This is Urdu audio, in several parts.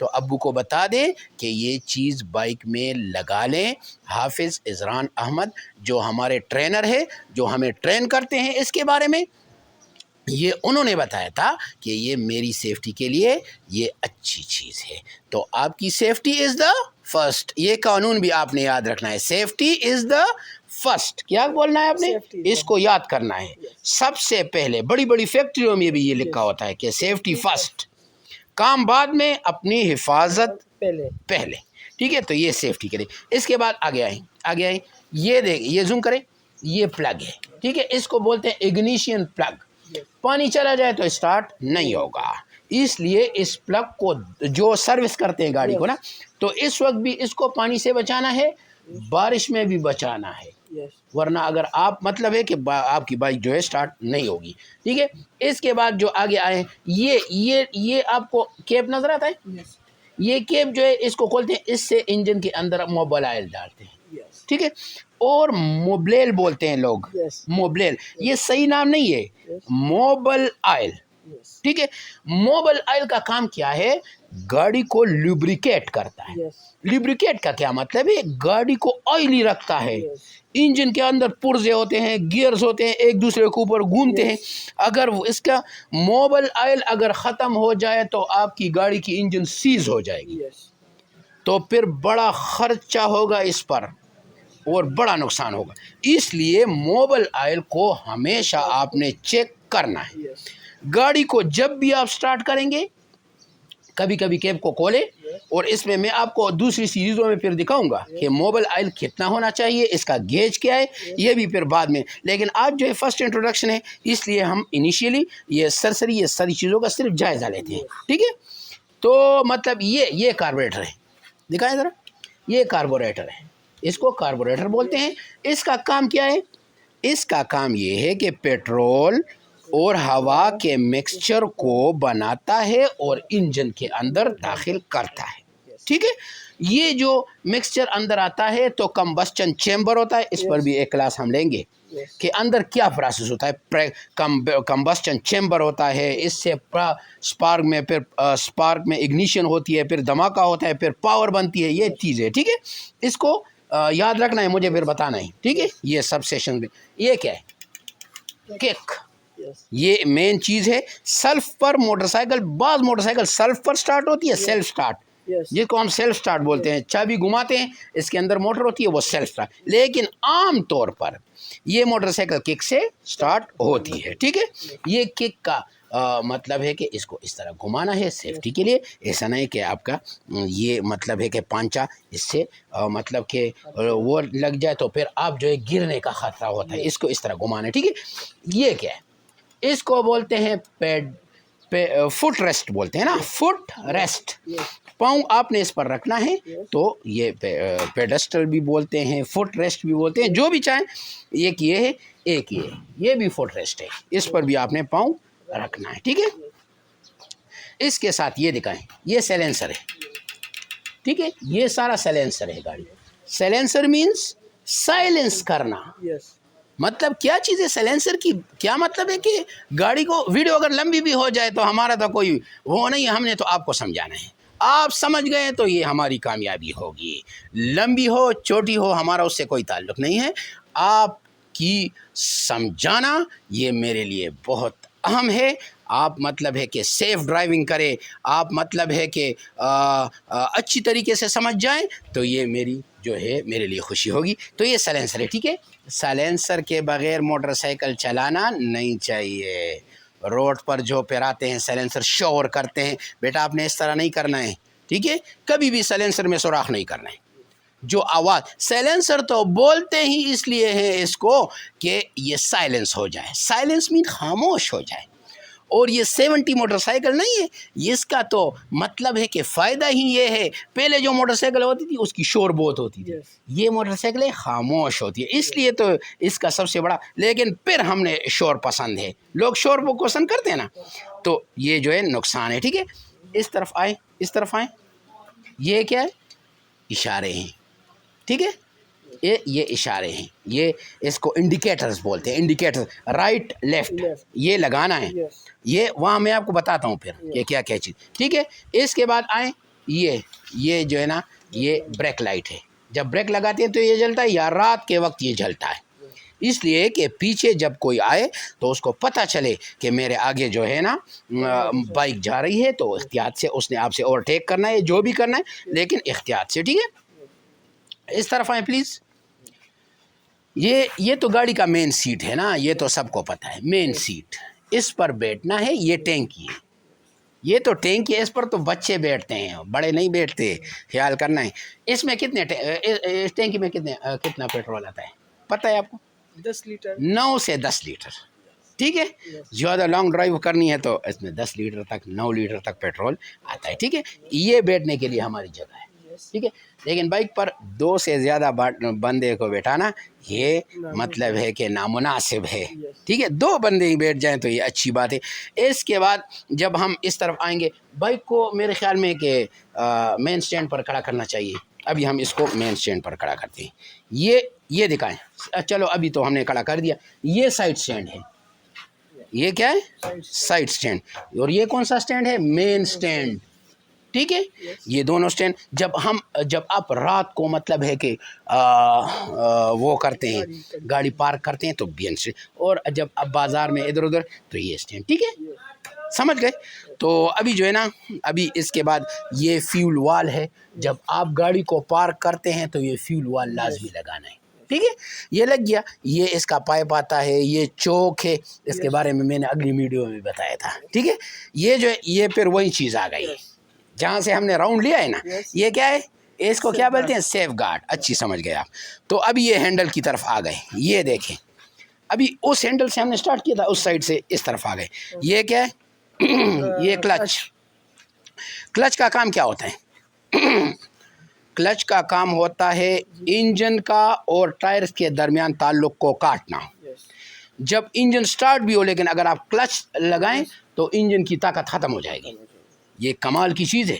تو ابو کو بتا دیں کہ یہ چیز بائک میں لگا لیں. حافظ عذران احمد جو ہمارے ٹرینر ہے، جو ہمیں ٹرین کرتے ہیں اس کے بارے میں، یہ انہوں نے بتایا تھا کہ یہ میری سیفٹی کے لیے یہ اچھی چیز ہے. تو آپ کی سیفٹی از دا فرسٹ، یہ قانون بھی آپ نے یاد رکھنا ہے. Safety is the first. کیا بولنا ہے آپ نے؟ اس کو یاد کرنا ہے. سب سے پہلے بڑی بڑی فیکٹریوں میں بھی یہ لکھا ہوتا ہے کہ سیفٹی فرسٹ، کام بعد میں، اپنی حفاظت پہلے. ٹھیک ہے، تو یہ سیفٹی کے لیے. اس کے بعد آگے آئیں. یہ دیکھ، یہ زوم کریں، یہ پلگ ہے. ٹھیک ہے، اس کو بولتے ہیں اگنیشن پلگ. پانی چلا جائے تو اسٹارٹ نہیں ہوگا، اس لیے اس پلگ کو جو سروس کرتے ہیں گاڑی کو نا، تو اس وقت بھی اس کو پانی سے بچانا ہے، بارش میں بھی بچانا ہے، ورنہ اگر آپ مطلب ہے کہ آپ کی بائک جو ہے اسٹارٹ نہیں ہوگی. ٹھیک ہے، اس کے بعد جو آگے آئے، یہ آپ کو کیپ نظر آتا ہے. یہ کیپ جو ہے اس کو کھولتے ہیں، اس سے انجن کے اندر موبل آئل ڈالتے ہیں. ٹھیک ہے، اور موبلیل بولتے ہیں لوگ. موبلیل یہ صحیح نام نہیں ہے، موبل آئل. ٹھیک ہے، موبل آئل کا کام کیا ہے؟ گاڑی کو لیبریکیٹ کرتا ہے. لیبریکیٹ کا کیا مطلب ہے؟ گاڑی کو آئلی رکھتا ہے. انجن کے اندر پرزے ہوتے ہیں، گیئرز ہوتے ہیں، ایک دوسرے کے اوپر گھومتے ہیں. اگر اس کا موبل آئل اگر ختم ہو جائے تو آپ کی گاڑی کی انجن سیز ہو جائے گی، تو پھر بڑا خرچہ ہوگا اس پر اور بڑا نقصان ہوگا. اس لیے موبل آئل کو ہمیشہ آپ نے چیک کرنا ہے. گاڑی کو جب بھی آپ سٹارٹ کریں گے، کبھی کبھی کیپ کو کھولیں، اور اس میں آپ کو دوسری سیریزوں میں پھر دکھاؤں گا کہ موبل آئل کتنا ہونا چاہیے، اس کا گیج کیا ہے، یہ بھی پھر بعد میں. لیکن آج جو ہے فرسٹ انٹروڈکشن ہے، اس لیے ہم انیشیلی یہ سرسری یہ ساری چیزوں کا صرف جائزہ لیتے ہیں. ٹھیک ہے، تو مطلب یہ کاربوریٹر ہے، دکھائیں ذرا. یہ کاربوریٹر ہے، اس کو کاربوریٹر بولتے ہیں. اس کا کام کیا ہے؟ اس کا کام یہ ہے کہ پیٹرول اور ہوا کے مکسچر کو بناتا ہے اور انجن کے اندر داخل کرتا ہے. ٹھیک ہے، یہ جو مکسچر اندر آتا ہے تو کمبسچن چیمبر ہوتا ہے. اس پر بھی ایک کلاس ہم لیں گے کہ اندر کیا پروسیس ہوتا ہے. کمبسچن چیمبر ہوتا ہے، اس سے سپارک میں پھر سپارک میں اگنیشن ہوتی ہے، پھر دھماکہ ہوتا ہے، پھر پاور بنتی ہے. یہ چیز ہے. ٹھیک ہے، اس کو یاد رکھنا ہے، مجھے پھر بتانا ہے. ٹھیک ہے، یہ سب سیشن میں یہ کیا ہے؟ کک. یہ مین چیز ہے. سیلف پر موٹر سائیکل، بعض موٹر سائیکل سیلف پر سٹارٹ ہوتی ہے، سیلف سٹارٹ، جس کو ہم سیلف سٹارٹ بولتے ہیں. چابی گھماتے ہیں، اس کے اندر موٹر ہوتی ہے، وہ سیلف سٹارٹ. لیکن عام طور پر یہ موٹر سائیکل کک سے سٹارٹ ہوتی ہے. ٹھیک ہے، یہ کک کا مطلب ہے کہ اس کو اس طرح گھمانا ہے سیفٹی کے لیے. ایسا نہیں کہ آپ کا یہ مطلب ہے کہ پانچا اس سے مطلب کہ وہ لگ جائے تو پھر آپ جو ہے گرنے کا خطرہ ہوتا ہے. اس کو اس طرح گھمانا ہے. ٹھیک ہے، یہ کیا ہے؟ اس کو بولتے ہیں فٹ ریسٹ بولتے ہیں نا، فٹ ریسٹ. پاؤں آپ نے اس پر رکھنا ہے، تو یہ پیڈسٹل بھی بولتے ہیں، فٹ ریسٹ بھی بولتے ہیں، جو بھی چاہیں. ایک یہ ہے، ایک یہ بھی فٹ ریسٹ ہے. اس پر بھی آپ نے پاؤں رکھنا ہے. ٹھیک ہے، اس کے ساتھ یہ دکھائیں، یہ سیلنسر ہے. ٹھیک ہے، یہ سارا سیلنسر ہے گاڑی. سیلنسر مینس سائلنس کرنا. مطلب کیا چیز ہے سیلنسر کی؟ کیا مطلب ہے کہ گاڑی کو ویڈیو اگر لمبی بھی ہو جائے تو ہمارا تو کوئی وہ نہیں ہے، ہم نے تو آپ کو سمجھانا ہے. آپ سمجھ گئے تو یہ ہماری کامیابی ہوگی. لمبی ہو چھوٹی ہو ہمارا اس سے کوئی تعلق نہیں ہے. آپ کی سمجھانا یہ میرے لیے بہت اہم ہے. آپ مطلب ہے کہ سیف ڈرائیونگ کریں، آپ مطلب ہے کہ اچھی طریقے سے سمجھ جائیں، تو یہ میری جو ہے میرے لیے خوشی ہوگی. تو یہ سیلنسر ہے. ٹھیک ہے، سیلنسر کے بغیر موٹر سائیکل چلانا نہیں چاہیے. روڈ پر جو پھراتے ہیں سیلنسر شور کرتے ہیں، بیٹا آپ نے اس طرح نہیں کرنا ہے. ٹھیک ہے، کبھی بھی سیلنسر میں سوراخ نہیں کرنا ہے. جو آواز سیلنسر تو بولتے ہی اس لیے ہیں اس کو کہ یہ سائلنس ہو جائے. سائلنس مین خاموش ہو جائے. اور یہ 70 موٹر سائیکل نہیں ہے، اس کا تو مطلب ہے کہ فائدہ ہی یہ ہے. پہلے جو موٹر سائیکل ہوتی تھی اس کی شور بہت ہوتی تھی، یہ موٹر سائیکلیں خاموش ہوتی ہے. اس لیے تو اس کا سب سے بڑا، لیکن پھر ہم نے شور پسند ہے، لوگ شور کو پسند کرتے ہیں نا، تو یہ جو ہے نقصان ہے. ٹھیک ہے، اس طرف آئیں، اس طرف آئیں. یہ کیا ہے؟ اشارے ہیں. ٹھیک ہے، یہ اشارے ہیں. یہ اس کو انڈیکیٹرز بولتے ہیں. انڈیکیٹر رائٹ لیفٹ یہ لگانا ہے. یہ وہاں میں آپ کو بتاتا ہوں پھر کہ کیا کیا چیز. ٹھیک ہے، اس کے بعد آئیں. یہ جو ہے نا یہ بریک لائٹ ہے. جب بریک لگاتے ہیں تو یہ جلتا ہے یا رات کے وقت یہ جلتا ہے؟ اس لیے کہ پیچھے جب کوئی آئے تو اس کو پتہ چلے کہ میرے آگے جو ہے نا بائک جا رہی ہے تو احتیاط سے اس نے آپ سے اوورٹیک کرنا ہے جو بھی کرنا ہے لیکن احتیاط سے. ٹھیک ہے اس طرف آئیں پلیز. یہ تو گاڑی کا مین سیٹ ہے نا, یہ تو سب کو پتہ ہے مین سیٹ. اس پر بیٹھنا ہے, یہ ٹینکی ہے, یہ تو ٹینکی ہے, اس پر تو بچے بیٹھتے ہیں بڑے نہیں بیٹھتے, خیال کرنا ہے. اس میں کتنے اس ٹینکی میں کتنا پیٹرول آتا ہے پتہ ہے آپ کو؟ 10 لیٹر. 9 سے 10 لیٹر. ٹھیک ہے, زیادہ لانگ ڈرائیو کرنی ہے تو اس میں 10 لیٹر تک 9 لیٹر تک پیٹرول آتا ہے. ٹھیک ہے, یہ بیٹھنے کے لیے ہماری جگہ ہے. ٹھیک ہے, لیکن بائک پر 2 سے زیادہ بندے کو بیٹھانا یہ مطلب ہے کہ نامناسب ہے. ٹھیک ہے, 2 بندے ہی بیٹھ جائیں تو یہ اچھی بات ہے. اس کے بعد جب ہم اس طرف آئیں گے بائک کو میرے خیال میں کہ مین سٹینڈ پر کھڑا کرنا چاہیے. ابھی ہم اس کو مین سٹینڈ پر کھڑا کرتے ہیں. یہ دکھائیں, چلو ابھی تو ہم نے کھڑا کر دیا. یہ سائڈ سٹینڈ ہے, یہ کیا ہے سائڈ سٹینڈ, اور یہ کون سا سٹینڈ ہے مین سٹینڈ. ٹھیک ہے, یہ دونوں سٹینڈ جب آپ رات کو مطلب ہے کہ وہ کرتے ہیں گاڑی پارک کرتے ہیں تو بین سٹینڈ, اور جب آپ بازار میں ادھر ادھر تو یہ سٹینڈ. ٹھیک ہے, سمجھ گئے؟ تو ابھی جو ہے نا ابھی اس کے بعد یہ فیول وال ہے. جب آپ گاڑی کو پارک کرتے ہیں تو یہ فیول وال لازمی لگانا ہے. ٹھیک ہے, یہ لگ گیا. یہ اس کا پائپ آتا ہے, یہ چوک ہے, اس کے بارے میں نے اگلی ویڈیو میں بتایا تھا. ٹھیک ہے, یہ جو ہے یہ پھر وہی چیز آ گئی جہاں سے ہم نے راؤنڈ لیا ہے نا. یہ کیا ہے, اس کو کیا بولتے ہیں سیف گارڈ. اچھی سمجھ گئے آپ. تو ابھی یہ ہینڈل کی طرف آ گئے, یہ دیکھیں ابھی اس ہینڈل سے ہم نے سٹارٹ کیا تھا, اس سائڈ سے اس طرف آ گئے. یہ کیا ہے یہ کلچ. کلچ کا کام کیا ہوتا ہے؟ کلچ کا کام ہوتا ہے انجن کا اور ٹائرز کے درمیان تعلق کو کاٹنا. جب انجن سٹارٹ بھی ہو لیکن اگر آپ کلچ لگائیں تو انجن کی طاقت ختم ہو جائے گی. یہ کمال کی چیز ہے,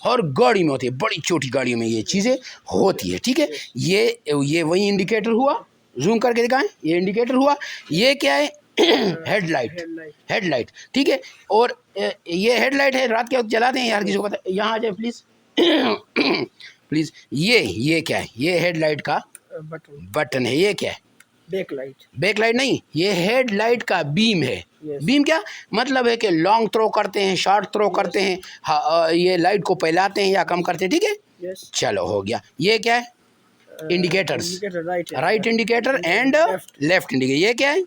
ہر گاڑی میں ہوتی ہے, بڑی چھوٹی گاڑیوں میں یہ چیزیں ہوتی ہے. ٹھیک ہے, یہ وہی انڈیکیٹر ہوا, زوم کر کے دکھائیں, یہ انڈیکیٹر ہوا. یہ کیا ہے ہیڈ لائٹ. ٹھیک ہے, اور یہ ہیڈ لائٹ ہے, رات کے وقت جلاتے ہیں, ہر کسی کو پتہ ہے. یہاں آ جائے پلیز پلیز. یہ کیا ہے, یہ ہیڈ لائٹ کا بٹن ہے. یہ کیا ہے بیک لائٹ نہیں, یہ ہیڈ لائٹ کا بیم ہے. بیم کیا مطلب ہے کہ لانگ تھرو کرتے ہیں, شارٹ تھرو کرتے ہیں, یہ لائٹ کو پھیلاتے ہیں یا کم کرتے ہیں. ٹھیک ہے, چلو ہو گیا. یہ کیا ہے indicators, right indicator and left indicator. یہ کیا ہے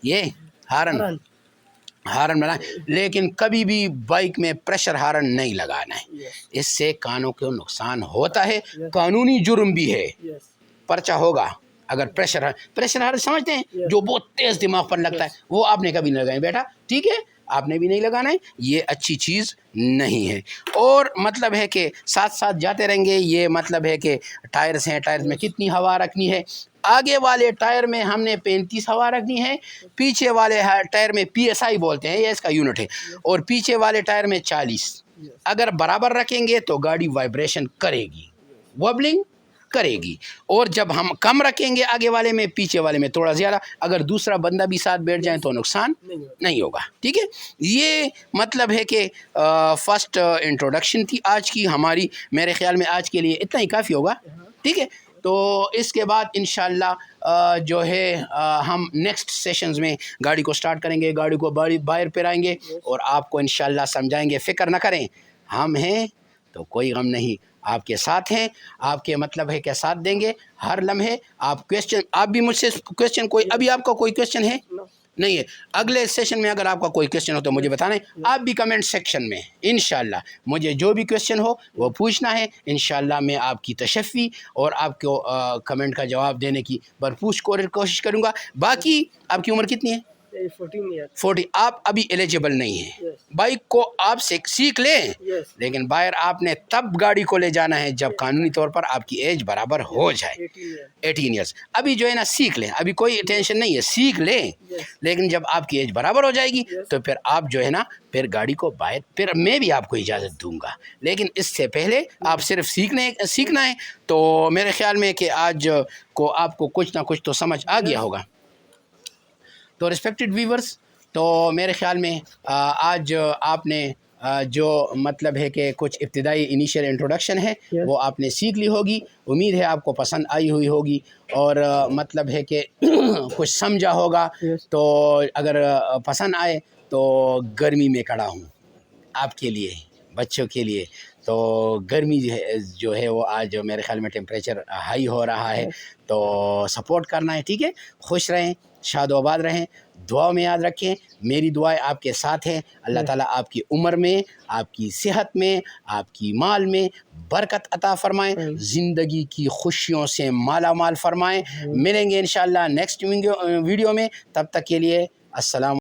یہ ہارن بنا, لیکن کبھی بھی بائک میں پریشر ہارن نہیں لگانا ہے. اس سے کانوں کو نقصان ہوتا ہے, قانونی جرم بھی ہے, پرچہ ہوگا اگر پریشر ہارن سمجھتے ہیں جو بہت تیز دماغ پر لگتا ہے, وہ آپ نے کبھی نہیں لگائیں بیٹا. ٹھیک ہے, آپ نے بھی نہیں لگانا ہے, یہ اچھی چیز نہیں ہے. اور مطلب ہے کہ ساتھ ساتھ جاتے رہیں گے. یہ مطلب ہے کہ ٹائرز ہیں, ٹائرز میں کتنی ہوا رکھنی ہے. آگے والے ٹائر میں ہم نے 35 ہوا رکھنی ہے, پیچھے والے ٹائر میں PSI بولتے ہیں, یہ اس کا یونٹ ہے, اور پیچھے والے ٹائر میں 40. اگر برابر رکھیں گے تو گاڑی وائبریشن کرے گی, وبلنگ کرے گی. اور جب ہم کم رکھیں گے آگے والے میں, پیچھے والے میں تھوڑا زیادہ, اگر دوسرا بندہ بھی ساتھ بیٹھ جائیں تو نقصان نہیں ہوگا. ٹھیک ہے, یہ مطلب ہے کہ فرسٹ انٹروڈکشن تھی آج کی ہماری. میرے خیال میں آج کے لیے اتنا ہی کافی ہوگا. ٹھیک ہے, تو اس کے بعد انشاءاللہ جو ہے ہم نیکسٹ سیشنز میں گاڑی کو سٹارٹ کریں گے, گاڑی کو باہر پھرائیں گے اور آپ کو انشاءاللہ سمجھائیں گے. فکر نہ کریں, ہم ہیں تو کوئی غم نہیں, آپ کے ساتھ ہیں, آپ کے مطلب ہے کہ ساتھ دیں گے ہر لمحے. آپ کویسچن, آپ بھی مجھ سے کویسچن, کوئی ابھی آپ کا کوئی کویسچن ہے نہیں ہے؟ اگلے سیشن میں اگر آپ کا کوئی کویسچن ہو تو مجھے بتانا ہے. آپ بھی کمنٹ سیکشن میں انشاءاللہ مجھے جو بھی کویسچن ہو وہ پوچھنا ہے. انشاءاللہ میں آپ کی تشفی اور آپ کو کمنٹ کا جواب دینے کی بھرپور کوشش کروں گا. باقی آپ کی عمر کتنی ہے؟ 40. آپ ابھی ایلیجیبل نہیں ہیں. بائک کو آپ سیکھ لیں, لیکن باہر آپ نے تب گاڑی کو لے جانا ہے جب قانونی طور پر آپ کی ایج برابر ہو جائے, 18 ایئرس. ابھی جو ہے نا سیکھ لیں, ابھی کوئی ٹینشن نہیں ہے, سیکھ لیں, لیکن جب آپ کی ایج برابر ہو جائے گی تو پھر آپ جو ہے نا پھر گاڑی کو باہر, پھر میں بھی آپ کو اجازت دوں گا, لیکن اس سے پہلے آپ صرف سیکھنا ہے. تو میرے خیال میں کہ آج کو آپ کو کچھ نہ کچھ تو سمجھ آ گیا ہوگا. تو ریسپیکٹڈ ویورز, تو میرے خیال میں آج آپ نے جو مطلب ہے کہ کچھ ابتدائی انیشیل انٹروڈکشن ہے وہ آپ نے سیکھ لی ہوگی. امید ہے آپ کو پسند آئی ہوئی ہوگی اور مطلب ہے کہ کچھ سمجھا ہوگا. تو اگر پسند آئے تو گرمی میں کھڑا ہوں آپ کے لیے، بچوں کے لیے. تو گرمی جو ہے وہ آج میرے خیال میں ٹیمپریچر ہائی ہو رہا ہے، تو سپورٹ کرنا ہے. ٹھیک ہے، خوش رہیں، شاد و آباد رہیں، دعا میں یاد رکھیں. میری دعائیں آپ کے ساتھ ہیں. اللہ تعالیٰ آپ کی عمر میں، آپ کی صحت میں، آپ کی مال میں برکت عطا فرمائیں، زندگی کی خوشیوں سے مالا مال فرمائیں. ملیں گے انشاءاللہ نیکسٹ ویڈیو میں. تب تک کے لیے السلام